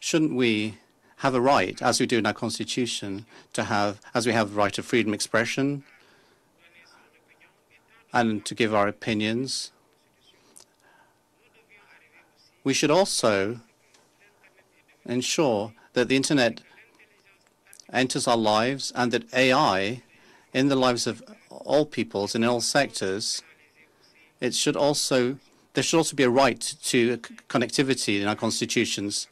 Shouldn't we have a right, as we do in our constitution, to have, as we have the right of freedom of expression and to give our opinions? We should also ensure that the internet enters our lives and that AI, in the lives of all peoples in all sectors, there should also be a right to connectivity in our constitutions.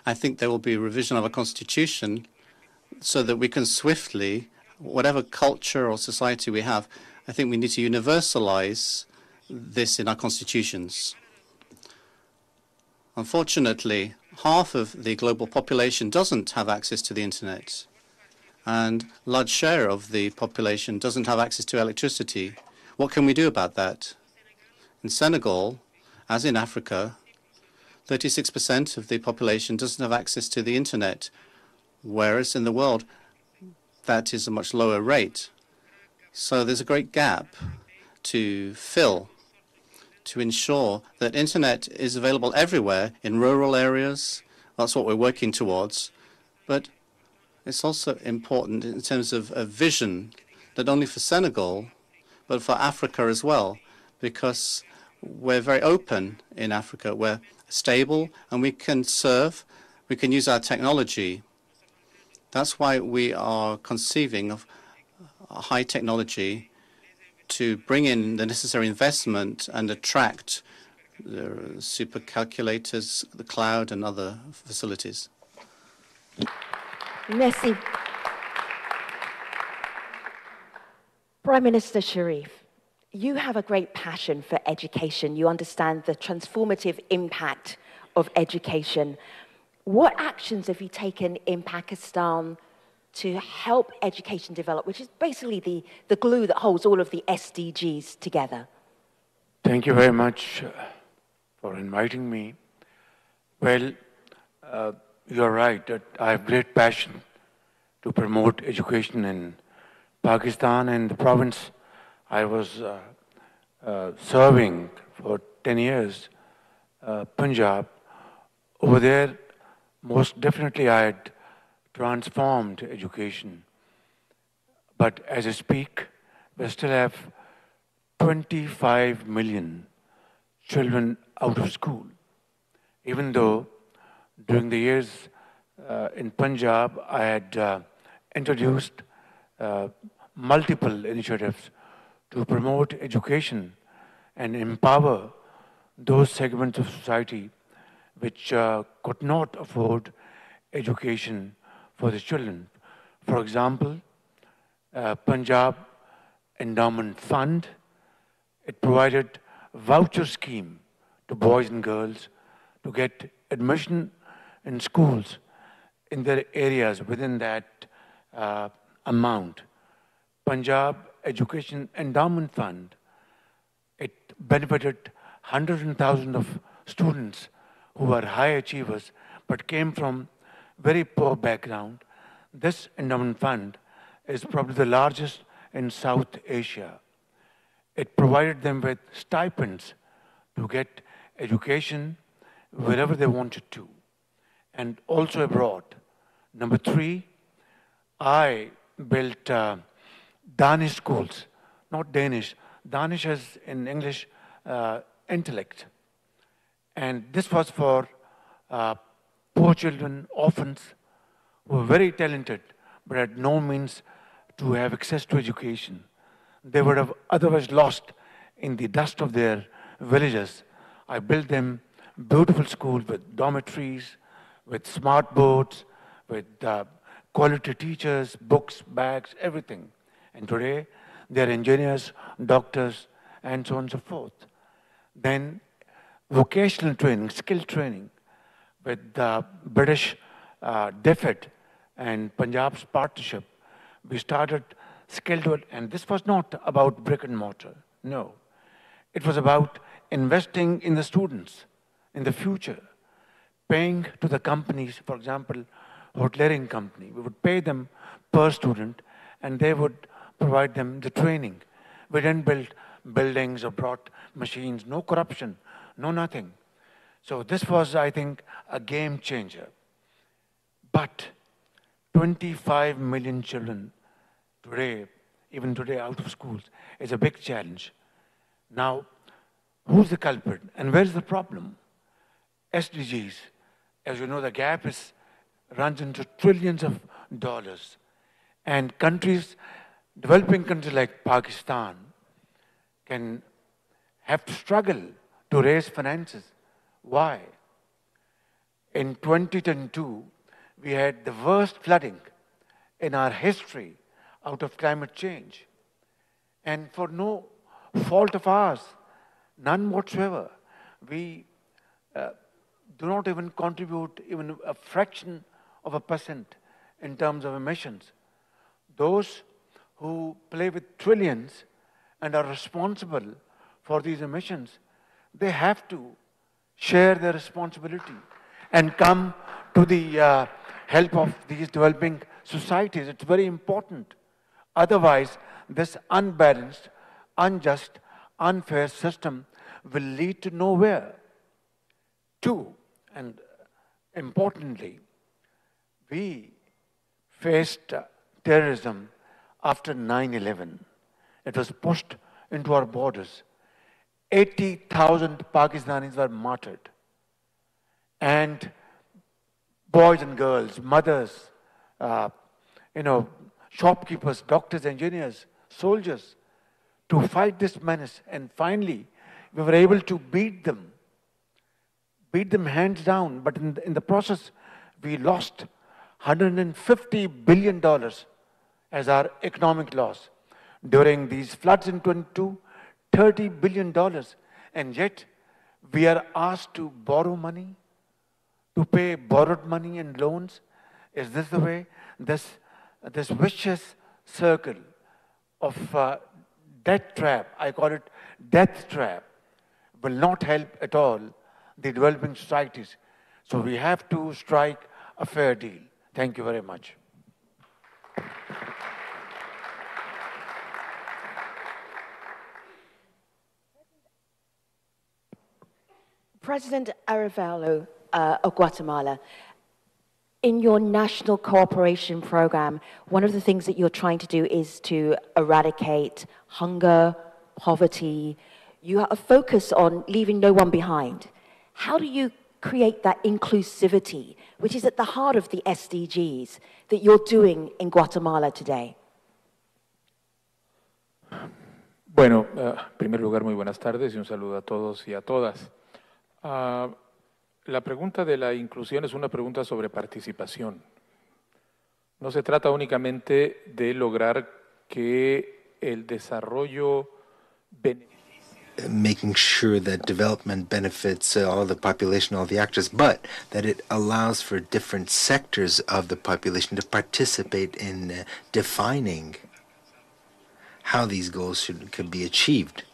I think there will be a revision of our constitution so that we can swiftly, whatever culture or society we have, I think we need to universalize this in our constitutions. Unfortunately, half of the global population doesn't have access to the internet, and a large share of the population doesn't have access to electricity. What can we do about that? In Senegal, as in Africa, 36% of the population doesn't have access to the internet, whereas in the world, that is a much lower rate. So there's a great gap to fill to ensure that internet is available everywhere in rural areas. That's what we're working towards. But it's also important in terms of a vision, not only for Senegal, but for Africa as well, because we're very open in Africa. We're stable, and we can use our technology. That's why we are conceiving of high technology to bring in the necessary investment and attract the supercalculators, the cloud, and other facilities. Merci. Prime Minister Sharif, you have a great passion for education. You understand the transformative impact of education. What actions have you taken in Pakistan to help education develop, which is basically the glue that holds all of the SDGs together? Thank you very much for inviting me. Well, you're right that I have great passion to promote education in Pakistan, and the province I was serving for 10 years, Punjab. Over there, most definitely I had transformed education. But as I speak, we still have 25 million children out of school. Even though during the years in Punjab, I had introduced multiple initiatives to promote education and empower those segments of society which could not afford education for the children. For example, Punjab Endowment Fund, it provided voucher scheme to boys and girls to get admission in schools in their areas within that amount. Punjab Education Endowment Fund, it benefited hundreds and thousands of students who were high achievers but came from very poor background. This endowment fund is probably the largest in South Asia. It provided them with stipends to get education wherever they wanted to, and also abroad. Number 3, I built Danish schools, not Danish. Danish is in English intellect. And this was for poor children, orphans, who were very talented, but had no means to have access to education. They would have otherwise lost in the dust of their villages. I built them beautiful schools with dormitories, with smart boards, with quality teachers, books, bags, everything. And today, they're engineers, doctors, and so on and so forth. Then vocational training, skill training, with the British DFID and Punjab's partnership, we started skilled, and this was not about brick and mortar, no. It was about investing in the students, in the future, paying to the companies, for example, hoteliering company. We would pay them per student, and they would provide them the training. We didn't build buildings or brought machines, no corruption, no nothing. So this was, I think, a game changer. But 25 million children today, even today out of schools, is a big challenge. Now, who's the culprit and where's the problem? SDGs, as you know, the gap runs into trillions of dollars. And countries, developing countries like Pakistan, can have to struggle to raise finances. Why? In 2022, we had the worst flooding in our history out of climate change. And for no fault of ours, none whatsoever, we do not even contribute even a fraction of a percent in terms of emissions. Those who play with trillions and are responsible for these emissions, they have to share their responsibility and come to the help of these developing societies. It's very important. Otherwise, this unbalanced, unjust, unfair system will lead to nowhere. Two, and importantly, we faced terrorism after 9/11. It was pushed into our borders. 80,000 Pakistanis were martyred. And boys and girls, mothers, shopkeepers, doctors, engineers, soldiers, to fight this menace. And finally, we were able to beat them hands down. But in the process, we lost $150 billion as our economic loss. During these floods in 22, $30 billion. And yet, we are asked to borrow money, to pay borrowed money and loans. Is this the way? This vicious circle of debt trap, I call it death trap, will not help at all the developing societies. So we have to strike a fair deal. Thank you very much. President Arevalo of Guatemala, in your national cooperation program, one of the things that you're trying to do is to eradicate hunger, poverty. You have a focus on leaving no one behind. How do you create that inclusivity, which is at the heart of the SDGs, that you're doing in Guatemala today? Bueno, en primer lugar, muy buenas tardes y un saludo a todos y a todas. La pregunta de la inclusión es una pregunta sobre participación. No se trata únicamente de lograr que el desarrollo making sure that development benefits all the population, all the actors, but that it allows for different sectors of the population to participate in defining how these goals could be achieved.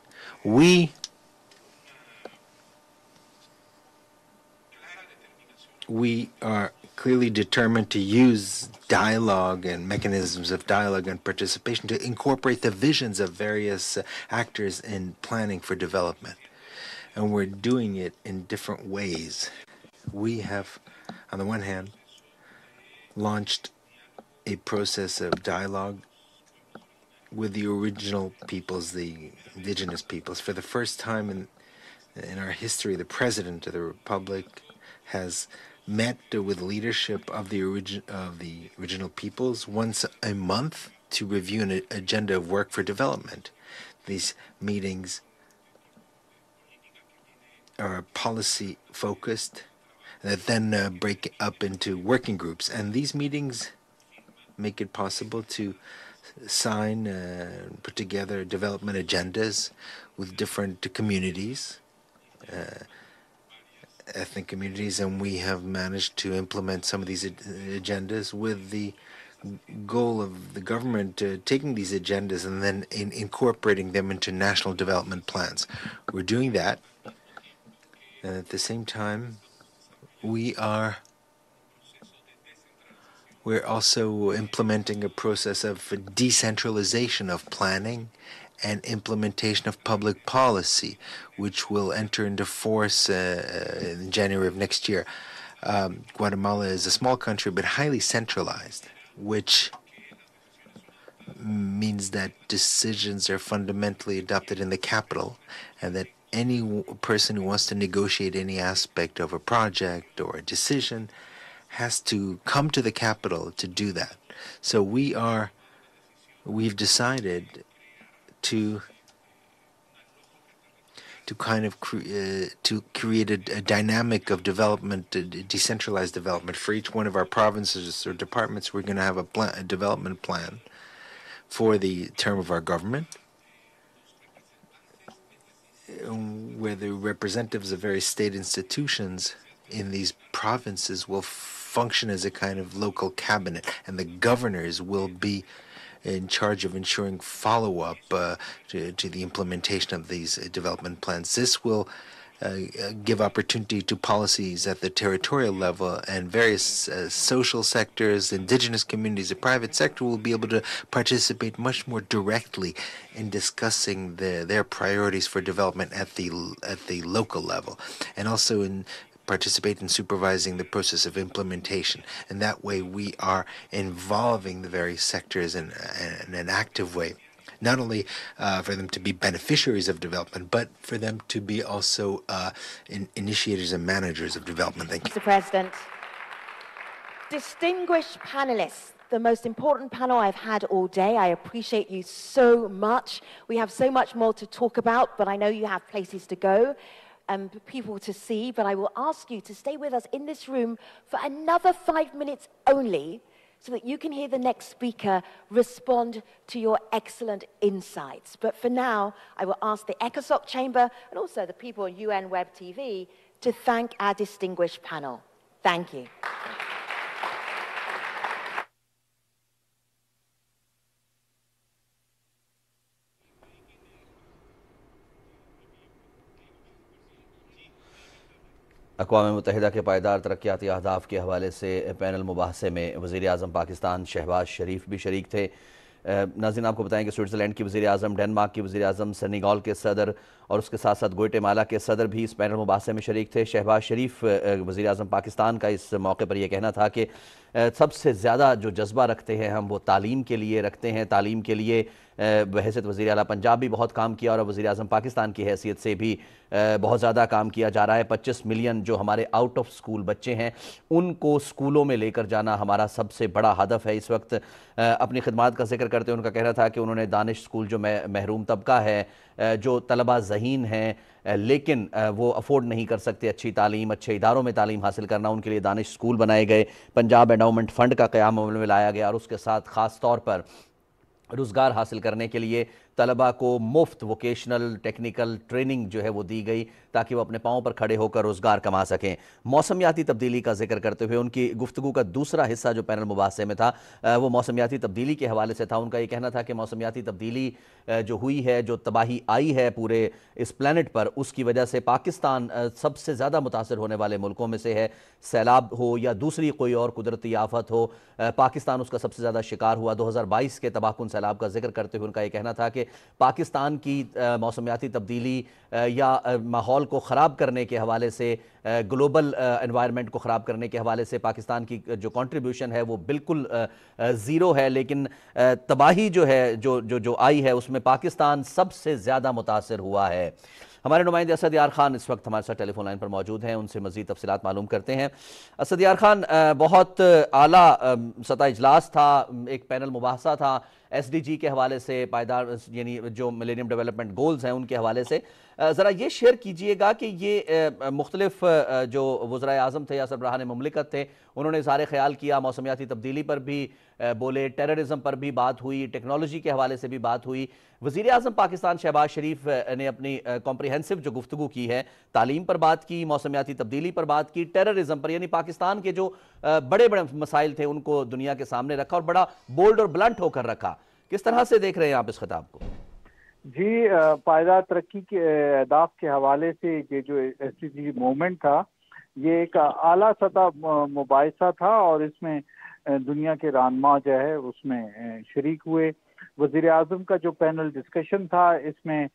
We are clearly determined to use dialogue and mechanisms of dialogue and participation to incorporate the visions of various actors in planning for development. And we're doing it in different ways. We have, on the one hand, launched a process of dialogue with the original peoples, the indigenous peoples. For the first time in our history, the President of the Republic has met with leadership of the original peoples once a month to review an agenda of work for development. These meetings are policy focused that then break up into working groups, and these meetings make it possible to sign put together development agendas with different communities, ethnic communities, and we have managed to implement some of these agendas with the goal of the government taking these agendas and then incorporating them into national development plans. We're doing that, and at the same time, we are We're also implementing a process of decentralization of planning and implementation of public policy, which will enter into force in January of next year. Guatemala is a small country but highly centralized, which means that decisions are fundamentally adopted in the capital, and that any person who wants to negotiate any aspect of a project or a decision has to come to the capital to do that. So we've decided to kind of to create a dynamic of development, decentralized development. For each one of our provinces or departments, we're going to have a development plan for the term of our government, where the representatives of various state institutions in these provinces will function as a kind of local cabinet, and the governors will be in charge of ensuring follow-up to the implementation of these development plans. This will give opportunity to policies at the territorial level, and various social sectors, indigenous communities, the private sector will be able to participate much more directly in discussing their priorities for development at the local level, and also in participate in supervising the process of implementation. And that way we are involving the various sectors in an active way, not only for them to be beneficiaries of development, but for them to be also initiators and managers of development. Thank you. Mr. President, distinguished panelists, the most important panel I've had all day. I appreciate you so much. We have so much more to talk about, but I know you have places to go and people to see, but I will ask you to stay with us in this room for another 5 minutes only, so that you can hear the next speaker respond to your excellent insights. But for now, I will ask the ECOSOC chamber and also the people on UN Web TV to thank our distinguished panel. Thank you. अक़वाम मुत्तहिदा के पायदार तरक्याती अहदाफ़ के हवाले से panel मुबाहसे में वज़ीर आज़म पाकिस्तान शहबाज शरीफ भी शरीक थे। नाज़रीन, आपको बताएं कि स्विट्ज़रलैंड की वज़ीर आज़म, डेनमार्क की वज़ीर आज़म, सेनेगल के सदर और उसके साथ साथ ग्वाटेमाला के सदर भी इस पैनल मुबाहसे में शरीक थे। शहबाज शरीफ वज़ीर आज़म पाकिस्तान का इस मौके पर यह कहना था कि सबसे ज़्यादा जो जज्बा रखते हैं हम, वो तालीम के लिए रखते हैं। तालीम के लिए बहैसियत वज़ीर आला पंजाब भी बहुत काम किया, और वज़ीर आज़म पाकिस्तान की हैसियत से भी बहुत ज़्यादा काम किया जा रहा है। 25 मिलियन जो हमारे आउट ऑफ स्कूल बच्चे हैं, उनको स्कूलों में लेकर जाना हमारा सबसे बड़ा हदफ है इस वक्त। अपनी खिदमात का जिक्र करते हुए उनका कहना था कि उन्होंने दानिश स्कूल, जो महरूम तबका है, जो तलबा ज़हीन हैं लेकिन वो अफोर्ड नहीं कर सकते अच्छी तालीम, अच्छे इदारों में तालीम हासिल करना, उनके लिए दानिश स्कूल बनाए गए। पंजाब एंडाउमेंट फ़ंड का क़याम अमल में लाया गया, और उसके साथ ख़ास तौर पर रोज़गार हासिल करने के लिए तलबा को मुफ्त वोकेशनल टेक्निकल ट्रेनिंग जो है वो दी गई, ताकि वो अपने पाँव पर खड़े होकर रोज़गार कमा सकें। मौसमियाती तब्दीली का जिक्र करते हुए उनकी गुफ्तगू का दूसरा हिस्सा जो पैनल मुबाहसे में था वो मौसमियाती तब्दीली के हवाले से था। उनका ये कहना था कि मौसमियाती तब्दीली जो हुई है, जो तबाही आई है पूरे इस प्लानट पर, उसकी वजह से पाकिस्तान सबसे ज़्यादा मुतासर होने वाले मुल्कों में से है। सैलाब हो या दूसरी कोई और कुदरती आफत हो, पाकिस्तान उसका सबसे ज़्यादा शिकार हुआ। 2022 के तबाहकुन सैलाब का जिक्र करते हुए उनका ये कहना था कि पाकिस्तान की मौसमियाती तब्दीली या माहौल को ख़राब करने के हवाले से, ग्लोबल एनवायरनमेंट को ख़राब करने के हवाले से पाकिस्तान की जो कंट्रीब्यूशन है वो बिल्कुल ज़ीरो है, लेकिन तबाही जो है जो आई है उसमें पाकिस्तान सबसे ज़्यादा मुतासर हुआ है। हमारे नुमाइंदे असद यार खान इस वक्त हमारे साथ टेलीफोन लाइन पर मौजूद हैं, उनसे मज़ीद तफसीलात मालूम करते हैं। असद यार खान, बहुत आला सतह इजलास था, एक पैनल मुबाहसा था SDG के हवाले से, पायदार यानी जो मिलेनियम डेवलपमेंट गोल्स हैं उनके हवाले से। ज़रा ये शेयर कीजिएगा कि ये मुख्तलिफ जो वज़राए आज़म थे या सरबराहान मुमलिकत थे, उन्होंने इज़हार ख्याल किया, मौसमियाती तब्दीली पर भी बोले, टेररिज्म पर भी बात हुई, टेक्नोलॉजी के हवाले से भी बात हुई। वज़ीर आज़म पाकिस्तान शहबाज शरीफ ने अपनी कॉम्प्रिहेंसिव जो गुफ्तगू की है, तालीम पर बात की, मौसमियाती तब्दीली पर बात की, टेररिज्म पर, यानी पाकिस्तान के जो बड़े बड़े मसाइल थे उनको दुनिया के सामने रखा और बड़ा बोल्ड और ब्लंट होकर रखा। किस तरह से देख रहे हैं आप इस खिताब को? जी, पायदार तरक्की के अहदाफ के हवाले से ये जो SDG मूवमेंट था, ये एक आला सतह मुबाहिसा था, और इसमें دنیا کے رہنما جو ہے اس میں شریک ہوئے. وزیر اعظم کا جو پینل ڈسکشن تھا اس میں